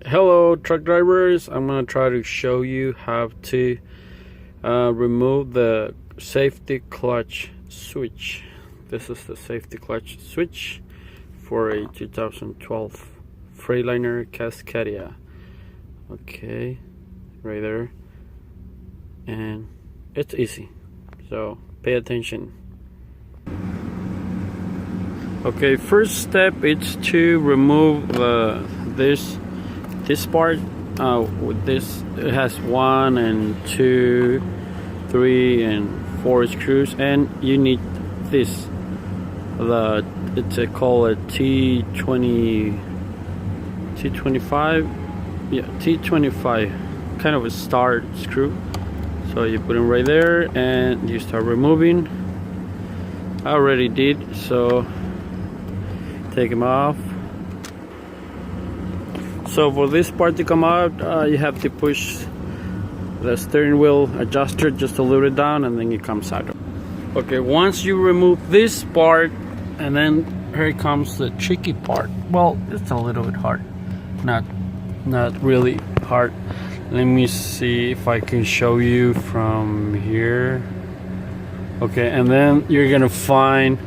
Hello truck drivers, I'm going to try to show you how to remove the safety clutch switch. This is the safety clutch switch for a 2012 Freightliner Cascadia. Okay, right there, and it's easy, so pay attention. Okay, first step is to remove this part. With this, it has 1 and 2, 3 and 4 screws, and you need this. It's called a T25, yeah, T25, kind of a star screw. So you put them right there and you start removing. I already did, so take them off. So for this part to come out, you have to push the steering wheel adjuster just a little bit down, and then it comes out. Okay, once you remove this part, and then here comes the tricky part. Well, it's a little bit hard, not really hard. Let me see if I can show you from here. Okay, and then you're gonna find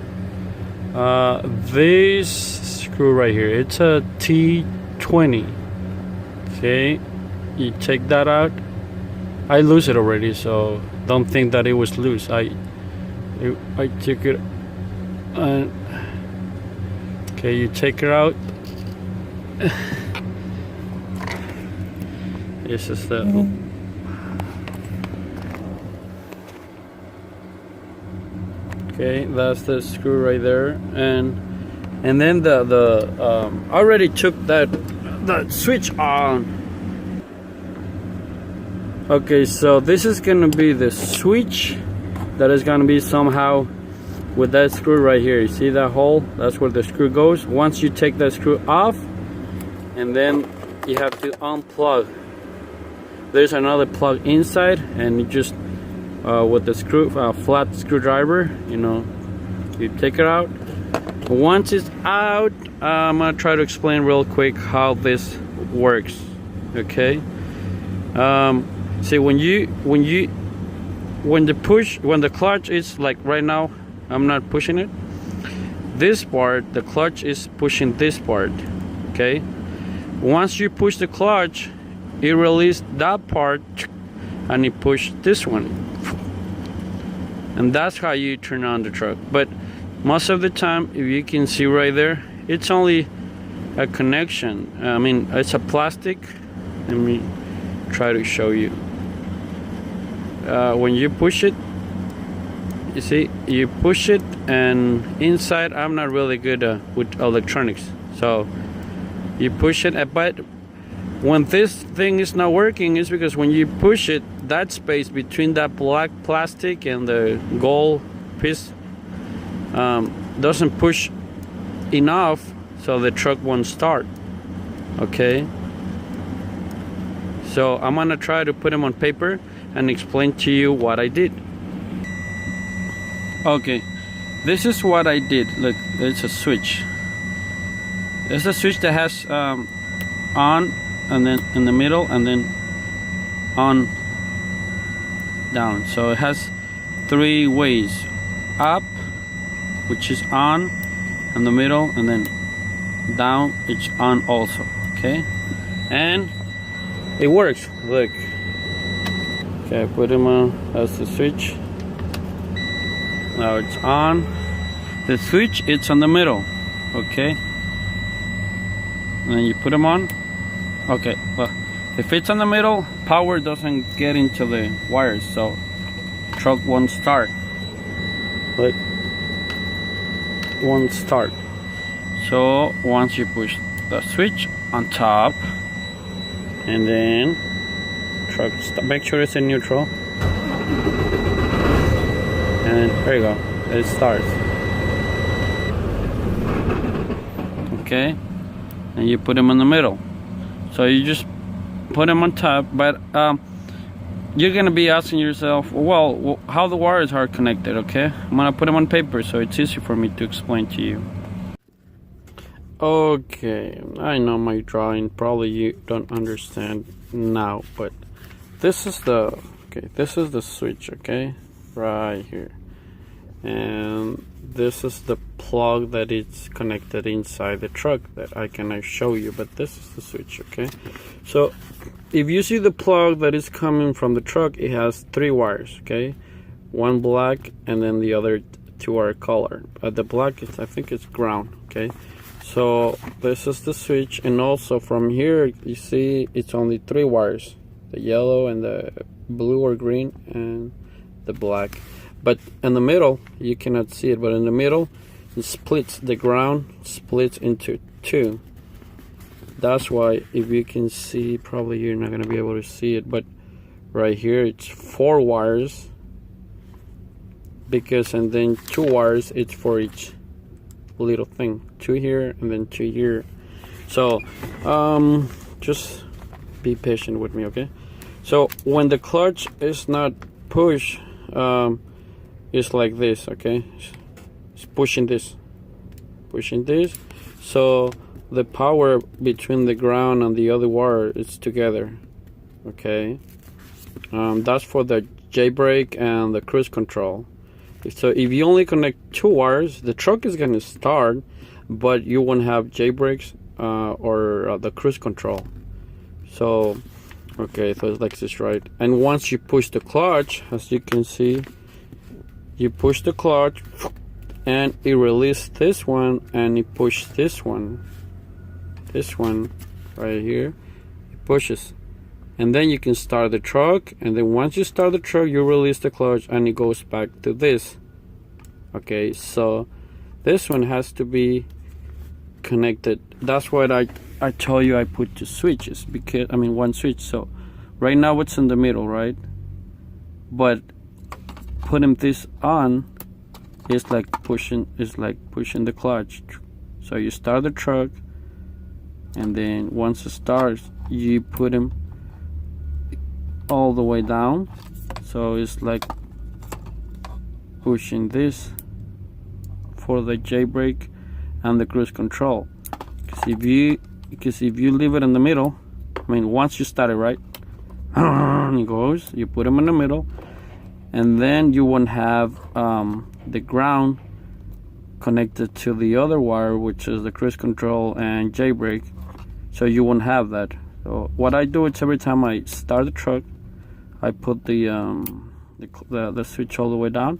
this screw right here. It's a T20. Okay, you take that out. I lose it already, so don't think that it was loose. I took it. Okay, you take it out. This is the. Okay, that's the screw right there, and then I already took that switch on. Okay, so this is gonna be the switch that is gonna be somehow with that screw right here. You see that hole? That's where the screw goes. Once you take that screw off, and then you have to unplug. There's another plug inside, and you just with the flat screwdriver, you take it out. Once it's out, I'm gonna try to explain real quick how this works. Okay. See, when the clutch is like right now, I'm not pushing it. This part, the clutch is pushing this part. Okay. Once you push the clutch, it releases that part, and it push this one, and that's how you turn on the truck. But most of the time, if you can see right there, it's only a connection. I mean, it's a plastic. Let me try to show you. When you push it, you see, you push it, and inside, I'm not really good with electronics, so you push it. But when this thing is not working, it's because when you push it, that space between that black plastic and the gold piece doesn't push enough, so the truck won't start. Okay, so I'm gonna try to put them on paper and explain to you what I did. Okay, this is what I did. Look, it's a switch. It's a switch that has on, and then in the middle, and then on, down. So it has 3 ways: up, which is on, in the middle, and then down, it's on also. Okay, and it works. Look. Okay, I put them on. That's the switch. Now it's on. The switch, it's on the middle. Okay, and then you put them on. Okay, well, if it's on the middle, power doesn't get into the wires, so truck won't start. Look, won't start. So once you push the switch on top, and then truck make sure it's in neutral, and there you go, it starts. Okay, and you put them in the middle. So you just put them on top, but you're gonna be asking yourself, well, how the wires are connected. Okay, I'm gonna put them on paper so it's easy for me to explain to you. Okay, I know my drawing probably you don't understand now, but this is the switch, okay, right here, and this is the plug that it's connected inside the truck that I cannot show you, but this is the switch, okay. So if you see the plug that is coming from the truck, it has 3 wires, okay, one black and then the other 2 are color. The black is, I think it's ground, okay. So this is the switch, and also from here you see it's only 3 wires, the yellow and the blue or green and the black. But in the middle, you cannot see it, but in the middle it splits, the ground splits into 2. That's why, if you can see, probably you're not going to be able to see it, but right here it's 4 wires, because, and then 2 wires, it's for each little thing, 2 here and then 2 here. So just be patient with me, okay. So when the clutch is not pushed, it's like this, okay. It's pushing this, so the power between the ground and the other wire is together, okay. That's for the J brake and the cruise control. So if you only connect 2 wires, the truck is going to start, but you won't have J brakes or the cruise control. So okay, so it's like this, right? And once you push the clutch, as you can see, you push the clutch and it releases this one, and it pushes this one right here, it pushes, and then you can start the truck, and then once you start the truck, you release the clutch and it goes back to this. Okay, so this one has to be connected. That's what I told you I put 2 switches, because I mean 1 switch. So right now it's in the middle, right? But putting this on is like pushing the clutch. So you start the truck, and then once it starts, you put them all the way down, so it's like pushing this for the J brake and the cruise control. Because if you leave it in the middle, I mean once you start it, right, it goes, you put them in the middle, and then you won't have the ground connected to the other wire, which is the cruise control and J brake, so you won't have that. So what I do is every time I start the truck, I put the switch all the way down,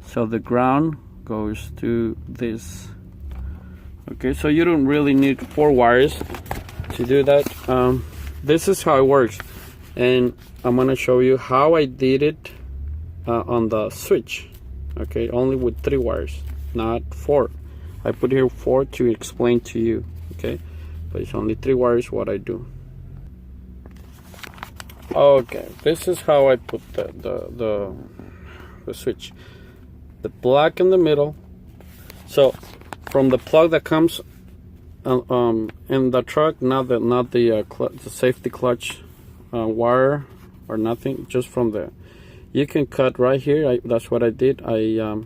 so the ground goes to this. Okay, so you don't really need 4 wires to do that. This is how it works, and I'm gonna show you how I did it on the switch. Okay, only with 3 wires, not 4. I put here 4 to explain to you, okay, but it's only 3 wires what I do. Okay, this is how I put the switch. The black in the middle. So from the plug that comes in the truck, not the safety clutch wire or nothing, just from the, you can cut right here. That's what I did. I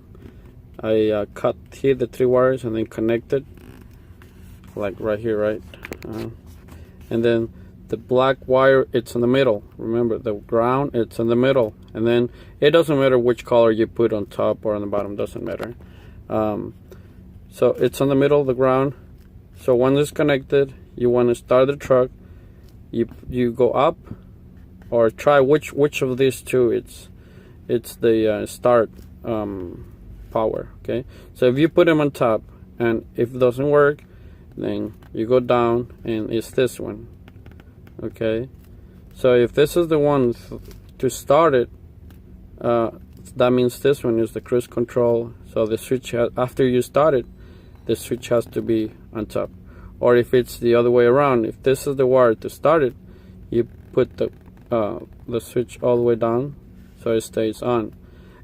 cut here the 3 wires and then connected like right here, right, and then the black wire, it's in the middle. Remember, the ground, it's in the middle, and then it doesn't matter which color you put on top or on the bottom, doesn't matter. So it's in the middle, the ground. So when it's connected, you want to start the truck, you go up, or try which of these 2 it's the start power. Okay, so if you put them on top and if it doesn't work, then you go down and it's this one. Okay, so if this is the one to start it, that means this one is the cruise control. So the switch after you start it, the switch has to be on top. Or if it's the other way around, if this is the wire to start it, you put the switch all the way down so it stays on.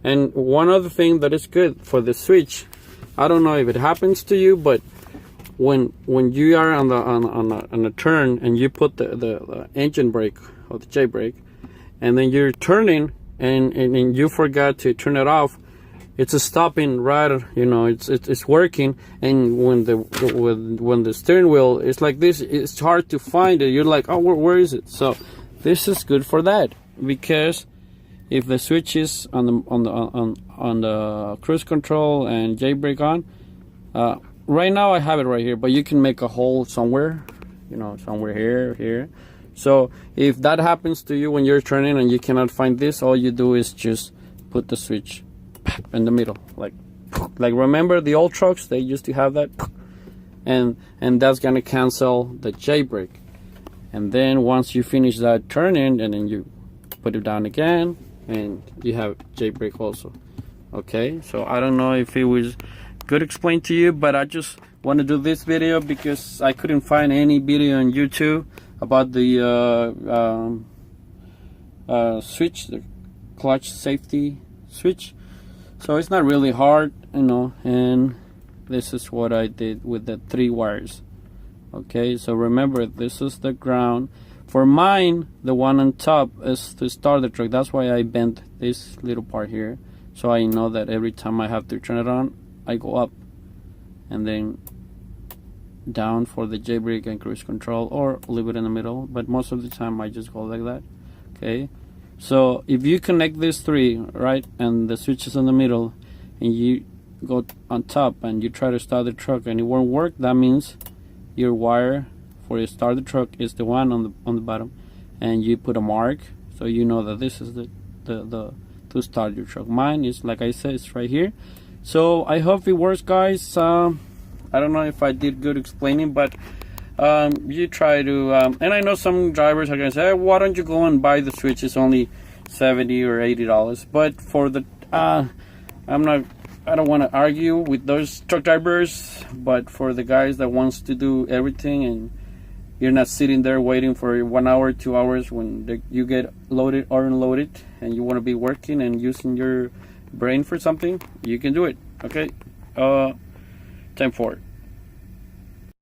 And one other thing that is good for the switch, I don't know if it happens to you, but when you are on a turn and you put the engine brake or the J brake, and then you're turning and you forgot to turn it off, it's a stopping right, you know, it's working. And when the steering wheel is like this, it's hard to find it. You're like, oh, where is it? So this is good for that, because if the switch is on the cruise control and jailbreak on, right now I have it right here, but you can make a hole somewhere, you know, somewhere here. So if that happens to you when you're turning and you cannot find this, all you do is just put the switch in the middle, like remember the old trucks, they used to have that, and that's gonna cancel the jailbreak. And then once you finish that turning, and then you put it down again, and you have jailbreak also. Okay, so I don't know if it was good explained to you, but I just want to do this video because I couldn't find any video on YouTube about the switch, the clutch safety switch. So it's not really hard, you know, and this is what I did with the 3 wires. Okay, so remember, this is the ground. For mine, the one on top is to start the truck. That's why I bent this little part here, so I know that every time I have to turn it on, I go up and then down for the jailbreak and cruise control, or leave it in the middle, but most of the time I just go like that. Okay, so if you connect these 3, right, and the switch is in the middle, and you go on top and you try to start the truck and it won't work, that means your wire for you start the truck is the one on the bottom, and you put a mark so you know that this is the to start your truck. Mine is, like I said, it's right here. So I hope it works, guys. I don't know if I did good explaining, but you try to and I know some drivers are gonna say, hey, why don't you go and buy the switch, it's only $70 or $80. But for the I don't want to argue with those truck drivers, but for the guys that wants to do everything, and you're not sitting there waiting for 1 hour, 2 hours when you get loaded or unloaded, and you want to be working and using your brain for something, you can do it. Okay, time for it.